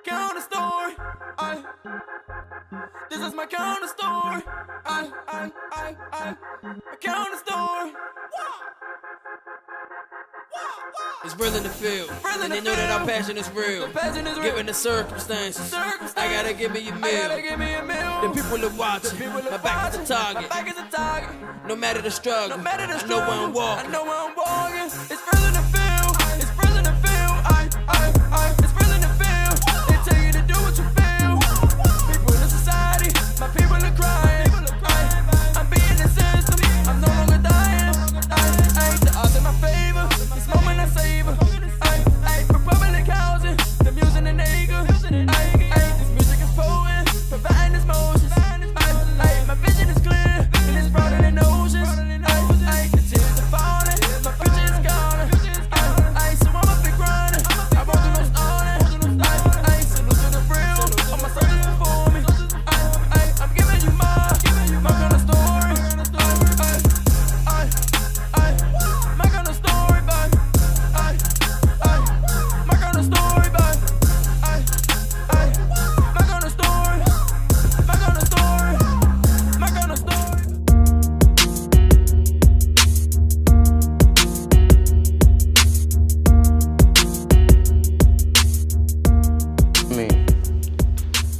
Counter story. This is my counter story. My counter story. It's real in the field, and they know that our passion is real. Given the circumstances, I gotta give me a meal. The people are watching, my back is a target. No matter the struggle, I know where I'm walking. It's real in the field. It's real in the field. It's real in the field. They tell you to do what you feel. People in the society, my people are crying. I'm being the system. I'm no longer dying. The odds in my favor. This moment I savor. For public housing, the music and nigga. This music is potent, providing this motion. My vision is clear, and it's broader than oceans. The tears are falling, my future is gone. So I'm a big runner, I won't do no stalling. Salute to the real, all my soldiers before me. I'm giving you my kind of story. My kind of story, babe. My kind of story, babe. My kind of story. My kind of story. My kind of story. I mean,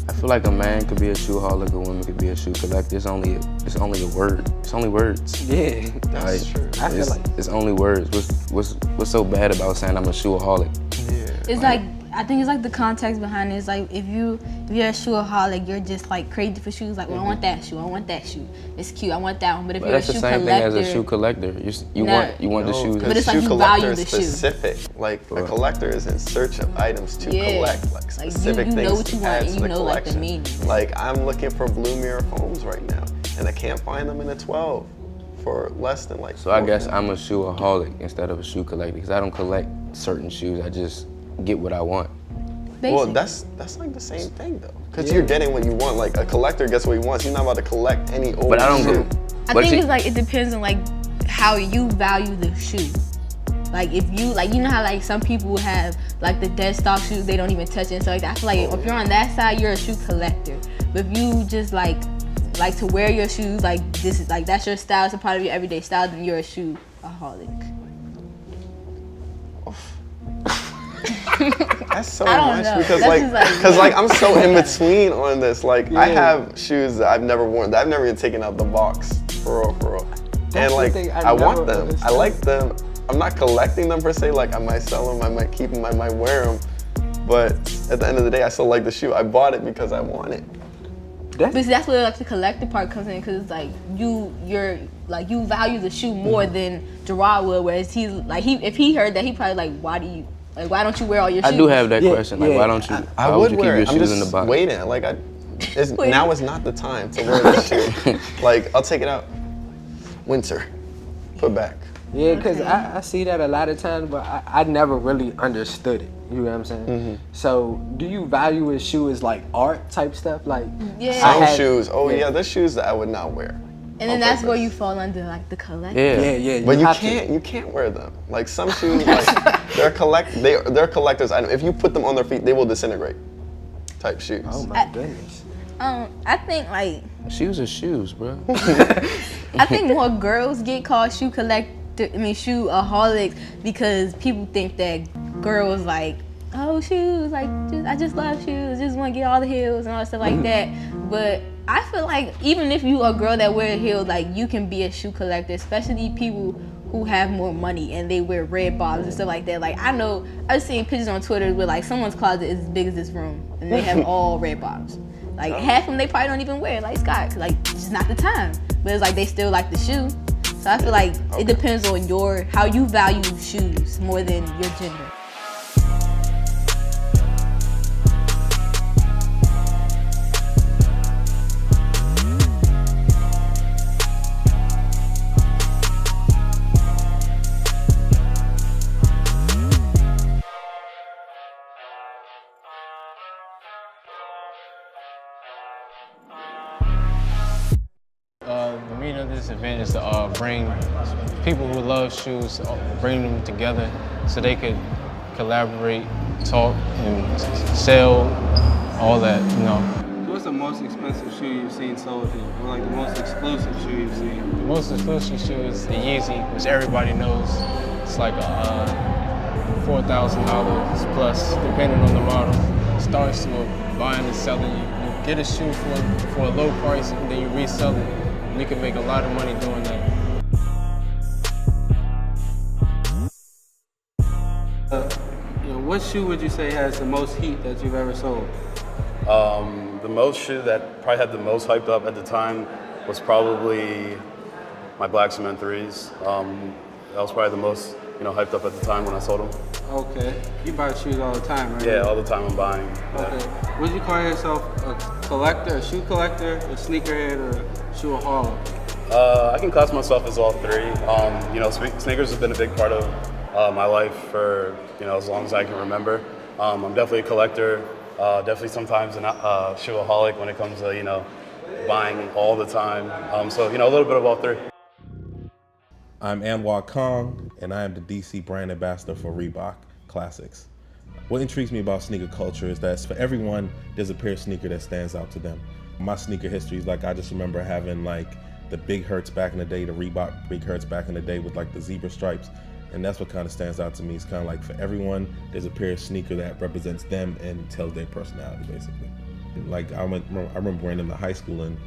I feel like a man could be a shoeholic, a woman could be a shoe collector. It's only a word. It's only words. Yeah, that's true. I feel like it's only words. What's so bad about saying I'm a shoeaholic? yeah. It's like I think it's like the context behind it is like if you're a shoeaholic, you're just like crazy for shoes. Like, well, I want that shoe. I want that shoe. It's cute. I want that one. But if But you're a that's the shoe same collector, thing as a shoe collector. You Nah. want the shoes. But it's shoe like you collector value is the shoe. specific. Like a collector is in search of items to Yeah. collect, like Like, specific you know things what you to want add and to you the know, like, the collection. meaning. Like I'm looking for blue mirror foams right now, and I can't find them in a 12 for less than like. So I guess $4. I'm a shoeaholic instead of a shoe collector because I don't collect certain shoes. I just get what I want. Well, Basic. that's like the same thing though, because you're getting what you want. Like a collector gets what he wants. He's not about to collect any old But I don't shoe. go. I think it's like it depends on like how you value the shoe. Like if you like, you know how like some people have like the dead stock shoes, they don't even touch it and stuff like that. I feel like if you're on that side, you're a shoe collector. But if you just like to wear your shoes, like this is like that's your style, it's a part of your everyday style, then you're a shoeaholic. That's so I don't much know. because That's just like- I'm so in between on this. Like I have shoes that I've never worn, that I've never even taken out the box for real. That's And the like thing I I want never them. I understood. like them. I'm not collecting them per se. Like I might sell them, I might keep them, I might wear them. But at the end of the day, I still like the shoe. I bought it because I want it. But see, that's where like the collector part comes in, because it's like you're like you value the shoe more than Gerard would. Whereas he's like if he heard that, he probably like why don't you wear all your shoes? I do have that Yeah, question. Like, yeah. why don't you? I why would you keep wear your it. I'm shoes just in the box? waiting. Like now is not the time to wear this shoe. Like I'll take it out. Winter. Put back. Yeah, because I see that a lot of times, but I never really understood it. You know what I'm saying? So, do you value a shoe as like art type stuff? Like, Yeah. Some had- shoes. Oh yeah. yeah, there's shoes that I would not wear. And then that's where you fall under like the collector. Yeah. yeah. But you have can't wear them. Like some shoes, like they're collectors' items. If you put them on their feet, they will disintegrate. Type shoes. To. Oh my goodness. I think like Shoes are shoes, bro. I think more girls get called shoeaholics because people think that girls like, oh, shoes, like I just love shoes, just want to get all the heels and all that stuff like that. But I feel like even if you are a girl that wears heels, like you can be a shoe collector, especially people who have more money and they wear red bottoms and stuff like that. Like I know I've seen pictures on Twitter where like someone's closet is as big as this room and they have all red bottoms. Like half of them they probably don't even wear, like Scott, like it's just not the time. But it's like they still like the shoe. So I feel like it depends on how you value shoes more than your gender. The meaning of this event is to bring people who love shoes, bring them together so they could collaborate talk and sell, all that, you know. What's the most expensive shoe you've seen sold here? Or like the most exclusive shoe you've seen? The most exclusive shoe is the Yeezy, which everybody knows. It's like a $4,000 plus, depending on the model. It starts with buying and selling. You get a shoe for a low price, and then you resell it. And you can make a lot of money doing that. What shoe would you say has the most heat that you've ever sold? The most shoe that probably had the most hyped up at the time was probably my black cement 3s. That was probably the most, hyped up at the time when I sold them. Okay. You buy shoes all the time, right? Yeah, all the time I'm buying. Okay. Would you call yourself a collector, a shoe collector, a sneakerhead, or a shoeaholic? I can class myself as all three. Sneakers have been a big part of my life for as long as I can remember. I'm definitely a collector. Definitely sometimes a shoeaholic when it comes to buying all the time. So a little bit of all three. I'm Anwaa Kong, and I am the DC brand ambassador for Reebok Classics. What intrigues me about sneaker culture is that for everyone, there's a pair of sneaker that stands out to them. My sneaker history is I just remember having the Big Hurts back in the day, the Reebok Big Hurts back in the day with the zebra stripes. And that's what kind of stands out to me. It's kind of for everyone, there's a pair of sneaker that represents them and tells their personality, basically. I remember wearing them to high school, and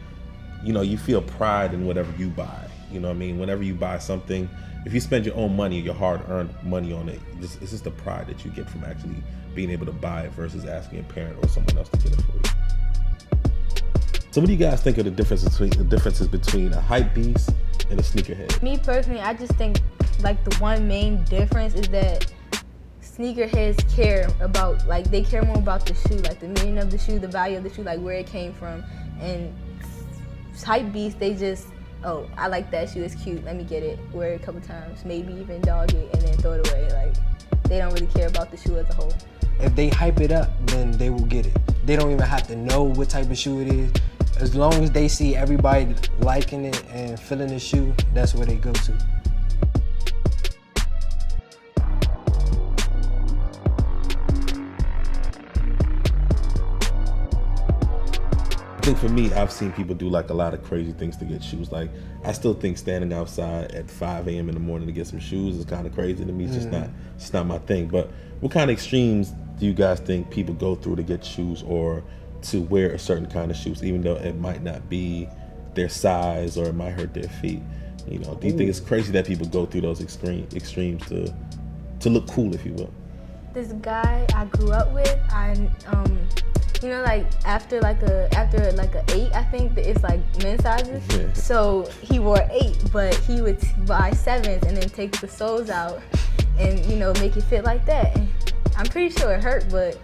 you feel pride in whatever you buy. You know what I mean? Whenever you buy something, if you spend your own money, your hard-earned money on it, it's just the pride that you get from actually being able to buy it versus asking a parent or someone else to get it for you. So what do you guys think of the differences between a hype beast and a sneakerhead? Me personally, I just think the one main difference is that sneakerheads care about, they care more about the shoe, the meaning of the shoe, the value of the shoe, where it came from. And hype beasts, they just, oh, I like that shoe, it's cute, let me get it, wear it a couple times, maybe even dog it, and then throw it away. They don't really care about the shoe as a whole. If they hype it up, then they will get it. They don't even have to know what type of shoe it is. As long as they see everybody liking it and feeling the shoe, that's where they go to. I think for me, I've seen people do a lot of crazy things to get shoes. I still think standing outside at 5 a.m. in the morning to get some shoes is kind of crazy to me. It's just not my thing. But what kind of extremes do you guys think people go through to get shoes or to wear a certain kind of shoes, even though it might not be their size or it might hurt their feet? Do you think it's crazy that people go through those extremes to look cool, if you will? This guy I grew up with, after a 8, I think it's men's sizes. Yeah. So he wore 8, but he would buy 7s and then take the soles out and make it fit like that. And I'm pretty sure it hurt, but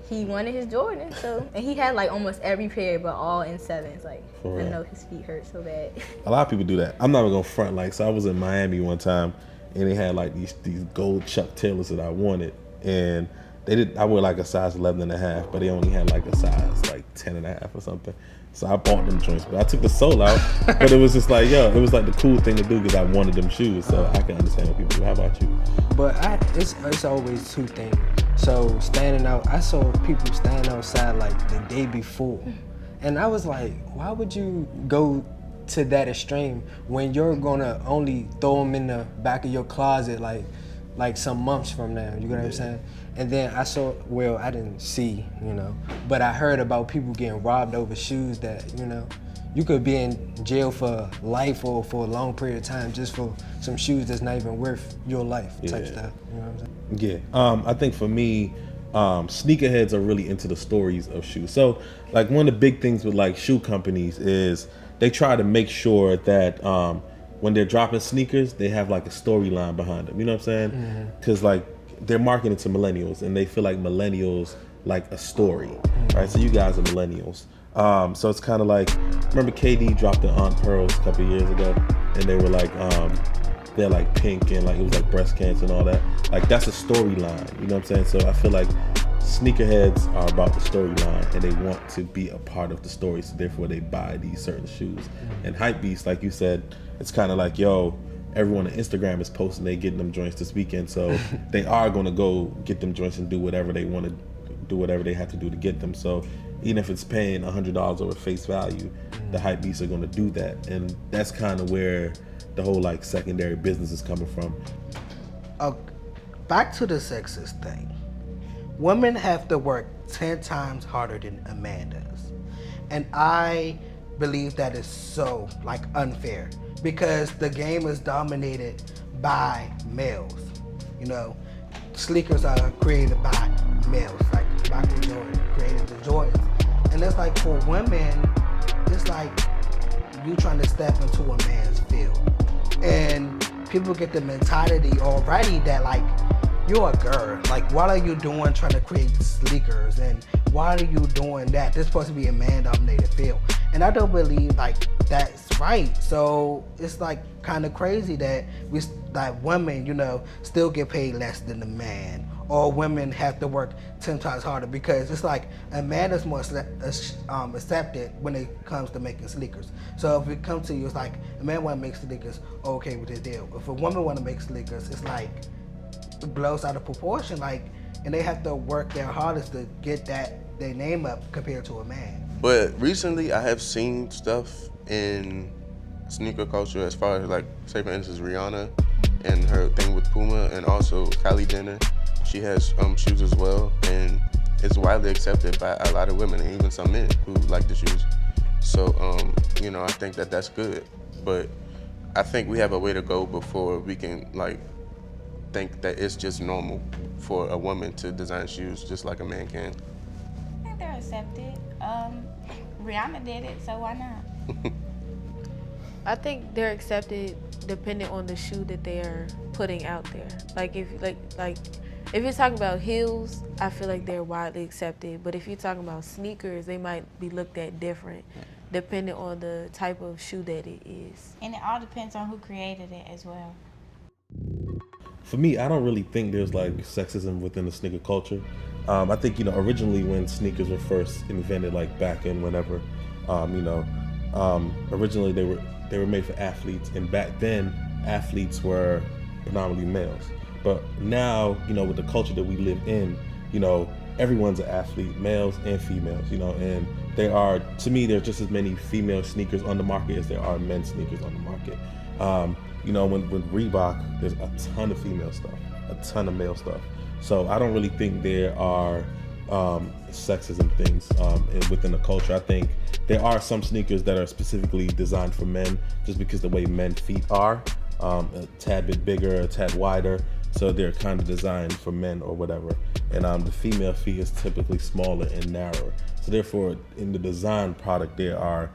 he wanted his Jordan. So, and he had almost every pair, but all in 7s. I know his feet hurt so bad. A lot of people do that. I'm not even gonna front. So I was in Miami one time, and they had these gold Chuck Taylors that I wanted, and I wear a size 11.5, but they only had a size 10.5 or something. So I bought them joints, but I took the sole out. But it was just it was the cool thing to do because I wanted them shoes. So I can understand what people do. How about you? But it's always two things. So standing out, I saw people stand outside the day before, and I was like, why would you go to that extreme when you're gonna only throw them in the back of your closet some months from now? You know what I'm saying? And then I saw, I didn't see, but I heard about people getting robbed over shoes that, you could be in jail for life or for a long period of time just for some shoes that's not even worth your life type stuff. You know what I'm saying? Yeah. I think for me, sneakerheads are really into the stories of shoes. So one of the big things with shoe companies is they try to make sure that when they're dropping sneakers, they have a storyline behind them. You know what I'm saying? Because they're marketing to millennials, and they feel millennials like a story, right? So you guys are millennials. So it's kind of remember KD dropped the Aunt Pearls a couple of years ago, and they were they're pink and it was breast cancer and all that. That's a storyline, you know what I'm saying? So I feel sneakerheads are about the storyline, and they want to be a part of the story, so therefore they buy these certain shoes. And hypebeasts, like you said, it's kind of yo, everyone on Instagram is posting they getting them joints this weekend, so they are going to go get them joints and do whatever they want to do, whatever they have to do to get them. So even if it's paying $100 over face value, the hype beasts are going to do that, and that's kind of where the whole like secondary business is coming from. Back to the sexist thing. Women have to work 10 times harder than a man does. And I believe that is so like unfair because the game is dominated by males. You know, sneakers are created by males, like Michael Jordan created the Jordans. And it's like for women, it's like you trying to step into a man's field. And people get the mentality already that like, you're a girl. Like, what are you doing trying to create sneakers? And why are you doing that? This is supposed to be a man-dominated field. And I don't believe like that's right. So it's like kind of crazy that women, you know, still get paid less than the man, or women have to work 10 times harder because it's like a man is more accepted when it comes to making sneakers. So if it comes to you, it's like a man want to make sneakers, okay with this deal. If a woman want to make sneakers, it's like it blows out of proportion, like, and they have to work their hardest to get their name up compared to a man. But recently I have seen stuff in sneaker culture as far as like, say for instance, Rihanna and her thing with Puma, and also Kylie Jenner. She has shoes as well, and it's widely accepted by a lot of women and even some men who like the shoes. So, you know, I think that that's good. But I think we have a way to go before we can like think that it's just normal for a woman to design shoes just like a man can. I think they're accepted. Rihanna did it, so why not? I think they're accepted depending on the shoe that they're putting out there. Like if you're talking about heels, I feel like they're widely accepted. But if you're talking about sneakers, they might be looked at different depending on the type of shoe that it is. And it all depends on who created it as well. For me, I don't really think there's like sexism within the sneaker culture. I think, you know, originally when sneakers were first invented, like back in whenever, originally they were made for athletes, and back then athletes were predominantly males. But now, you know, with the culture that we live in, you know, everyone's an athlete, males and females, you know, and to me, there's just as many female sneakers on the market as there are men's sneakers on the market. You know, when Reebok, there's a ton of female stuff, a ton of male stuff. So I don't really think there are sexism things within the culture. I think there are some sneakers that are specifically designed for men just because the way men's feet are, a tad bit bigger, a tad wider. So they're kind of designed for men or whatever. And the female feet is typically smaller and narrower. So therefore, in the design product, there are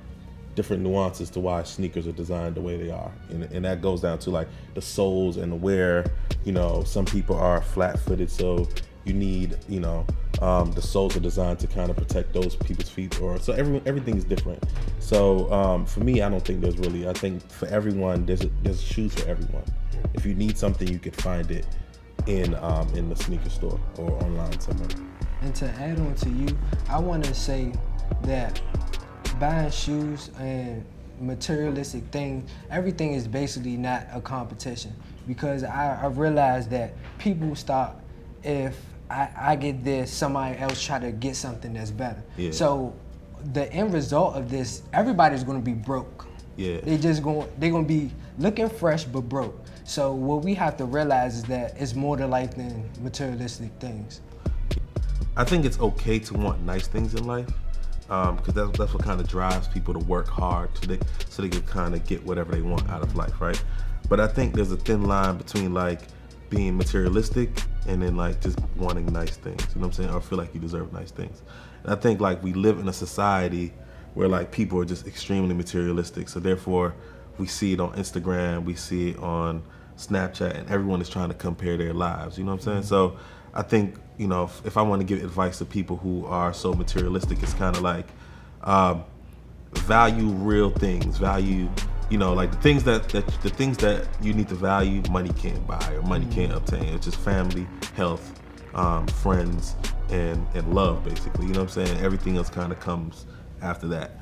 different nuances to why sneakers are designed the way they are. And that goes down to like the soles and the wear. You know, some people are flat-footed, so you need, you know, the soles are designed to kind of protect those people's feet, so everything is different. So for me, I don't think I think for everyone, there's shoes for everyone. If you need something, you could find it in the sneaker store or online somewhere. And to add on to you, I want to say that buying shoes and materialistic things, everything is basically not a competition, because I realized that people stop if I get this, somebody else try to get something that's better. Yeah. So the end result of this, everybody's gonna be broke. Yeah. They're gonna be looking fresh but broke. So what we have to realize is that it's more to life than materialistic things. I think it's okay to want nice things in life, because that's what kind of drives people to work hard so they can kind of get whatever they want out of life, right? But I think there's a thin line between like being materialistic and then like just wanting nice things, you know what I'm saying? Or feel like you deserve nice things. And I think like we live in a society where like people are just extremely materialistic, so therefore we see it on Instagram, we see it on Snapchat, and everyone is trying to compare their lives, you know what I'm saying? So I think, you know, if I want to give advice to people who are so materialistic, it's kind of like value real things, value, you know, like the things that you need to value, money can't buy or money can't obtain. It's just family, health, friends, and love, basically. You know what I'm saying? Everything else kind of comes after that.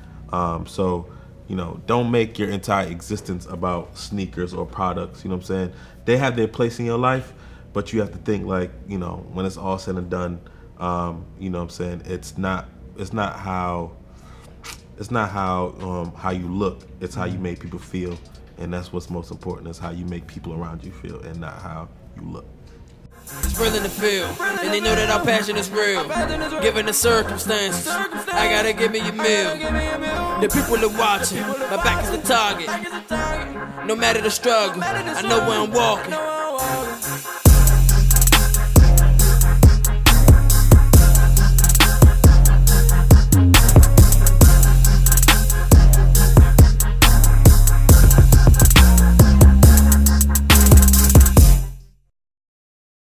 So don't make your entire existence about sneakers or products. You know what I'm saying? They have their place in your life, but you have to think like, when it's all said and done, you know what I'm saying? It's not how you look, it's how you make people feel. And that's what's most important, is how you make people around you feel and not how you look. It's real in the field, and they know that our passion is real. Given the circumstances, I gotta give me your meal. The people are watching, my back is the target. No matter the struggle, I know where I'm walking.